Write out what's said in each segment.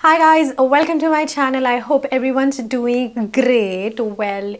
Hi guys, welcome to my channel. I hope everyone's doing great. Well,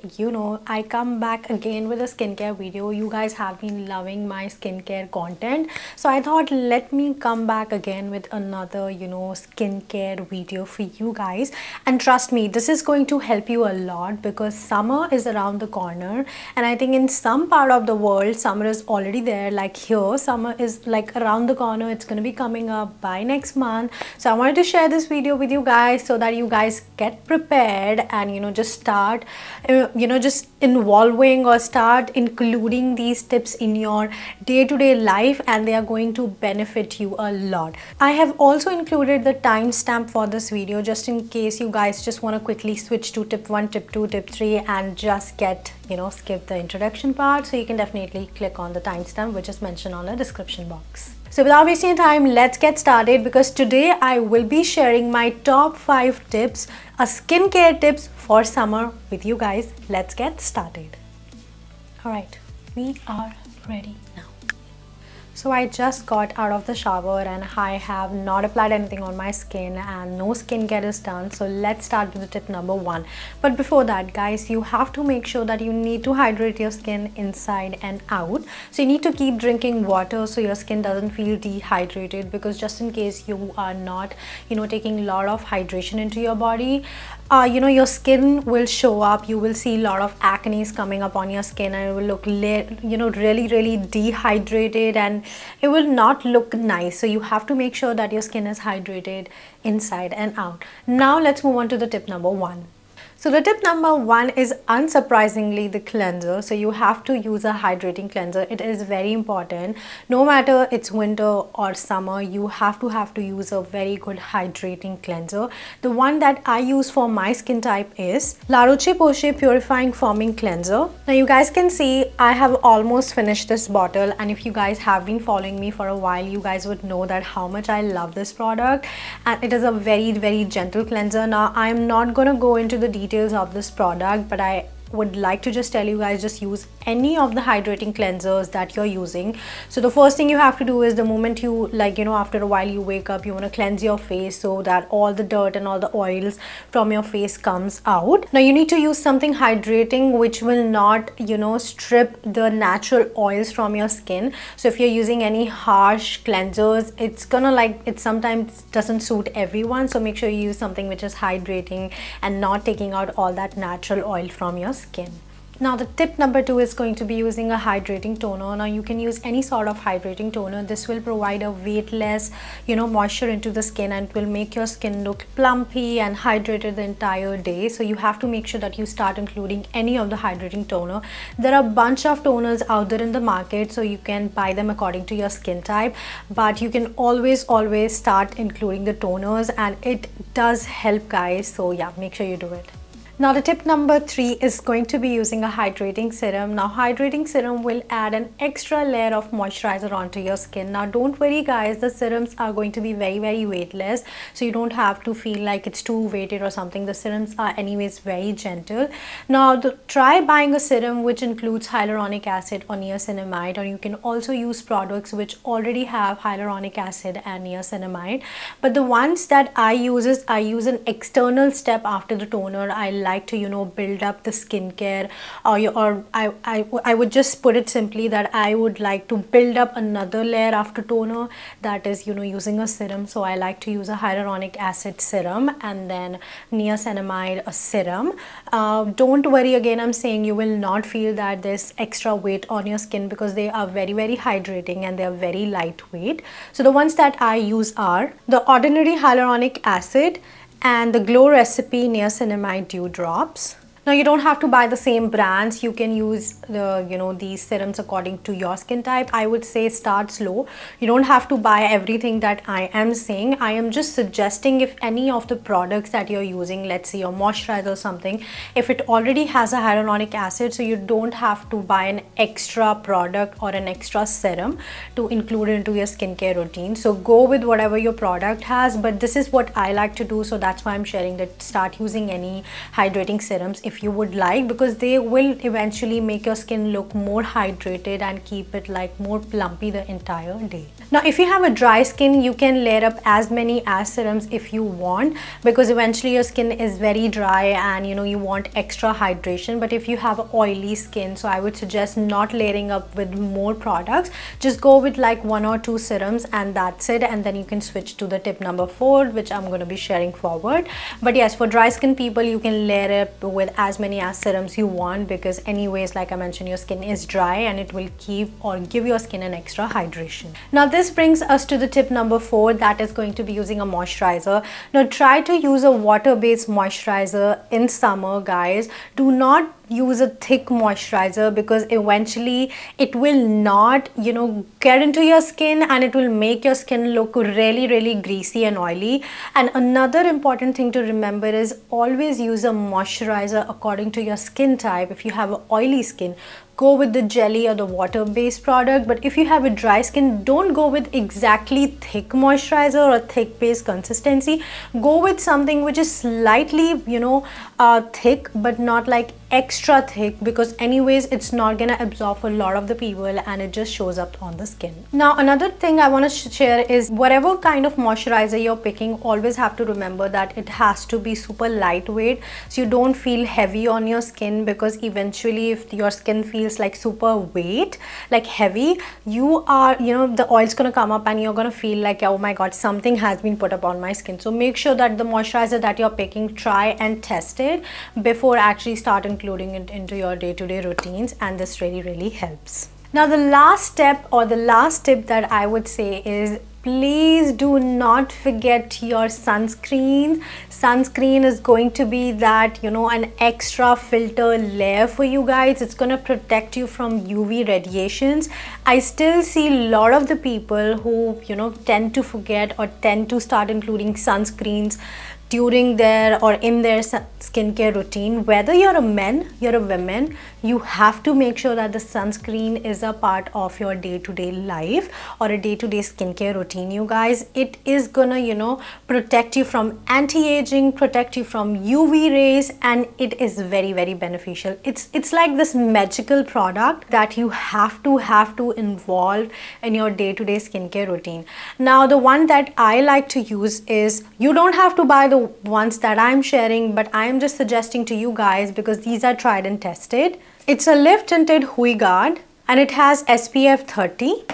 I come back again with a skincare video. You guys have been loving my skincare content, so I thought let me come back again with another skincare video for you guys. And trust me, this is going to help you a lot because summer is around the corner, and I think in some part of the world summer is already there. Like here, summer is like around the corner. It's going to be coming up by next month, so I wanted to share this video with you guys so that you guys get prepared and just start just involving or start including these tips in your day-to-day life, and they are going to benefit you a lot. I have also included the timestamp for this video just in case you guys just want to quickly switch to tip 1, tip 2, tip 3 and just get skip the introduction part. So you can definitely click on the timestamp which is mentioned on the description box. So without wasting time, let's get started because today I will be sharing my top 5 tips, skincare tips for summer with you guys. Let's get started. Alright, we are ready now. So I just got out of the shower and I have not applied anything on my skin and no skincare is done. So let's start with the tip number 1. But before that guys, you have to make sure that you need to hydrate your skin inside and out. So you need to keep drinking water so your skin doesn't feel dehydrated, because just in case you are not taking a lot of hydration into your body, your skin will show up. You will see a lot of acne coming up on your skin and it will look really dehydrated and it will not look nice. So you have to make sure that your skin is hydrated inside and out. Now let's move on to the tip number 1. So the tip number 1 is unsurprisingly the cleanser. So you have to use a hydrating cleanser. It is very important. No matter it's winter or summer, you have to use a very good hydrating cleanser. The one that I use for my skin type is La Roche-Posay Purifying Foaming Cleanser. Now you guys can see I have almost finished this bottle, and if you guys have been following me for a while, you guys would know that how much I love this product, and it is a very gentle cleanser. Now I am not gonna go into the details of this product, but I would like to just tell you guys, just use any of the hydrating cleansers that you're using. So the first thing you have to do is the moment you after a while you wake up, you want to cleanse your face so that all the dirt and all the oils from your face comes out. Now you need to use something hydrating which will not strip the natural oils from your skin. So if you're using any harsh cleansers, it's gonna it sometimes doesn't suit everyone. So make sure you use something which is hydrating and not taking out all that natural oil from your skin. Now the tip number 2 is going to be using a hydrating toner. Now you can use any sort of hydrating toner. This will provide a weightless moisture into the skin and it will make your skin look plumpy and hydrated the entire day. So you have to make sure that you start including any of the hydrating toner. There are a bunch of toners out there in the market, so you can buy them according to your skin type, but you can always start including the toners, and it does help guys. So yeah, make sure you do it. Now the tip number 3 is going to be using a hydrating serum. Now hydrating serum will add an extra layer of moisturizer onto your skin. Now don't worry guys, the serums are going to be very weightless, so you don't have to feel like it's too weighted or something. The serums are anyways very gentle. Now try buying a serum which includes hyaluronic acid or niacinamide, or you can also use products which already have hyaluronic acid and niacinamide. But the ones that I use is I use an external step after the toner. I like to build up the skincare, or I would just put it simply that I would like to build up another layer after toner, that is using a serum. So I like to use a hyaluronic acid serum and then niacinamide serum. Don't worry, again I'm saying you will not feel that there's extra weight on your skin because they are very hydrating and they are very lightweight. So the ones that I use are the Ordinary Hyaluronic Acid and the Glow Recipe Niacinamide Dew Drops. Now you don't have to buy the same brands. You can use the these serums according to your skin type. I would say start slow. You don't have to buy everything that I am saying. I am just suggesting if any of the products that you're using, let's say your moisturizer or something, if it already has a hyaluronic acid, so you don't have to buy an extra product or an extra serum to include it into your skincare routine. So go with whatever your product has, but this is what I like to do, so that's why I'm sharing that. Start using any hydrating serums if you would like, because they will eventually make your skin look more hydrated and keep it like more plumpy the entire day. Now if you have a dry skin, you can layer up as many as serums if you want, because eventually your skin is very dry and you want extra hydration. But if you have oily skin, so I would suggest not layering up with more products. Just go with like 1 or 2 serums and that's it, and then you can switch to the tip number 4, which I'm going to be sharing forward. But yes, for dry skin people, you can layer up with as many as serums you want, because anyways, like I mentioned, your skin is dry and it will keep or give your skin an extra hydration. Now this brings us to the tip number 4, that is going to be using a moisturizer. Now try to use a water-based moisturizer in summer, guys. Do not use a thick moisturizer, because eventually it will not get into your skin and it will make your skin look really greasy and oily. And another important thing to remember is always use a moisturizer according to your skin type. If you have an oily skin, go with the jelly or the water-based product. But if you have a dry skin, don't go with exactly thick moisturizer or thick paste consistency. Go with something which is slightly thick, but not like extra thick, because anyways it's not gonna absorb a lot of the people and it just shows up on the skin. Now another thing I want to share is, whatever kind of moisturizer you're picking, always have to remember that it has to be super lightweight, so you don't feel heavy on your skin. Because eventually if your skin feels like super weight, like heavy, you are the oil's gonna come up and you're gonna feel like, oh my god, something has been put up on my skin. So make sure that the moisturizer that you're picking, try and test it before actually start including it into your day-to-day routines, and this really helps. Now the last step or the last tip that I would say is, please do not forget your sunscreen. Sunscreen is going to be that an extra filter layer for you guys. It's going to protect you from UV radiations. I still see a lot of the people who tend to forget or tend to start including sunscreens during their or in their skincare routine. Whether you're a man, you're a woman, you have to make sure that the sunscreen is a part of your day-to-day life or a day-to-day skincare routine, you guys. It is gonna protect you from anti-aging, protect you from UV rays, and it is very beneficial. It's like this magical product that you have to involve in your day-to-day skincare routine. Now the one that I like to use is, you don't have to buy the ones that I'm sharing, but I am just suggesting to you guys because these are tried and tested. It's a lift tinted Hui Guard and it has SPF 30.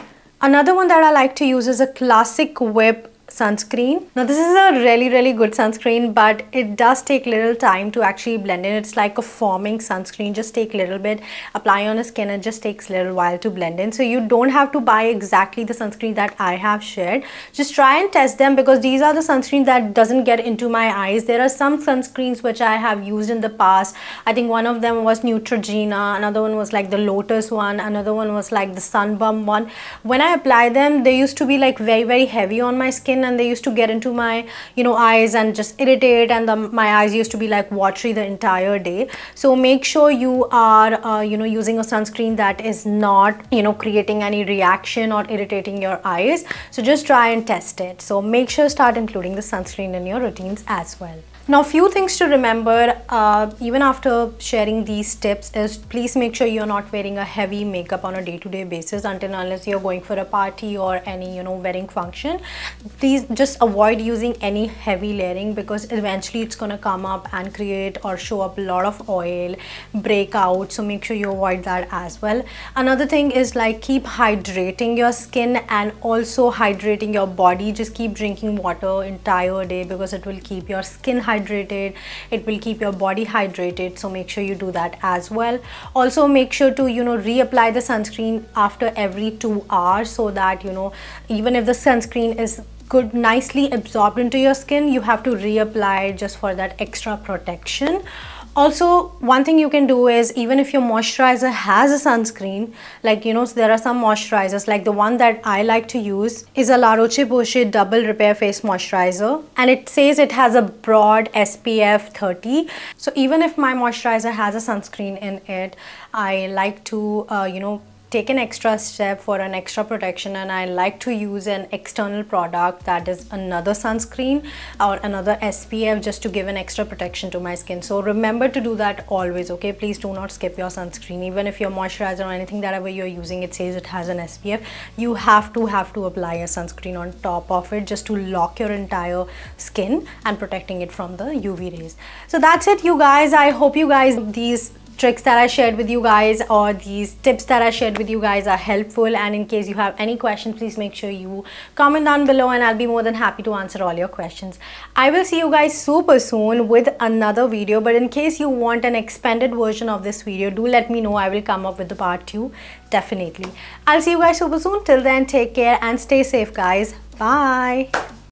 Another one that I like to use is a Classic Whip sunscreen. Now this is a really good sunscreen, but it does take little time to actually blend in. It's like a foaming sunscreen. Just take a little bit, apply on the skin, it just takes a little while to blend in. So you don't have to buy exactly the sunscreen that I have shared. Just try and test them, because these are the sunscreens that doesn't get into my eyes. There are some sunscreens which I have used in the past. I think one of them was Neutrogena, another one was like the Lotus one, another one was like the Sunbum one. When I apply them, they used to be like very heavy on my skin, and they used to get into my eyes and just irritate, and my eyes used to be like watery the entire day. So make sure you are using a sunscreen that is not creating any reaction or irritating your eyes. So just try and test it. So make sure start including the sunscreen in your routines as well. Now, few things to remember even after sharing these tips is, please make sure you're not wearing a heavy makeup on a day-to-day basis until unless you're going for a party or any wedding function. Please just avoid using any heavy layering, because eventually it's going to come up and create or show up a lot of oil breakout. So make sure you avoid that as well. Another thing is, like, keep hydrating your skin and also hydrating your body. Just keep drinking water entire day, because it will keep your skin hydrated, it will keep your body hydrated. So make sure you do that as well. Also make sure to reapply the sunscreen after every 2 hours, so that even if the sunscreen is nicely absorbed into your skin, you have to reapply just for that extra protection. Also, one thing you can do is, even if your moisturizer has a sunscreen, like there are some moisturizers, like the one that I like to use is a La Roche-Posay Double Repair Face Moisturizer, and it says it has a broad SPF 30. So even if my moisturizer has a sunscreen in it, I like to take an extra step for an extra protection, and I like to use an external product that is another sunscreen or another SPF just to give an extra protection to my skin. So remember to do that always, okay? Please do not skip your sunscreen. Even if your moisturizer or anything that ever you're using, it says it has an SPF, you have to apply a sunscreen on top of it just to lock your entire skin and protecting it from the UV rays. So that's it, you guys. I hope you guys, these tricks that I shared with you guys or these tips that I shared with you guys are helpful, and in case you have any questions, please make sure you comment down below and I'll be more than happy to answer all your questions. I will see you guys super soon with another video, but in case you want an expanded version of this video, do let me know. I will come up with the part 2 definitely. I'll see you guys super soon. Till then, take care and stay safe, guys. Bye.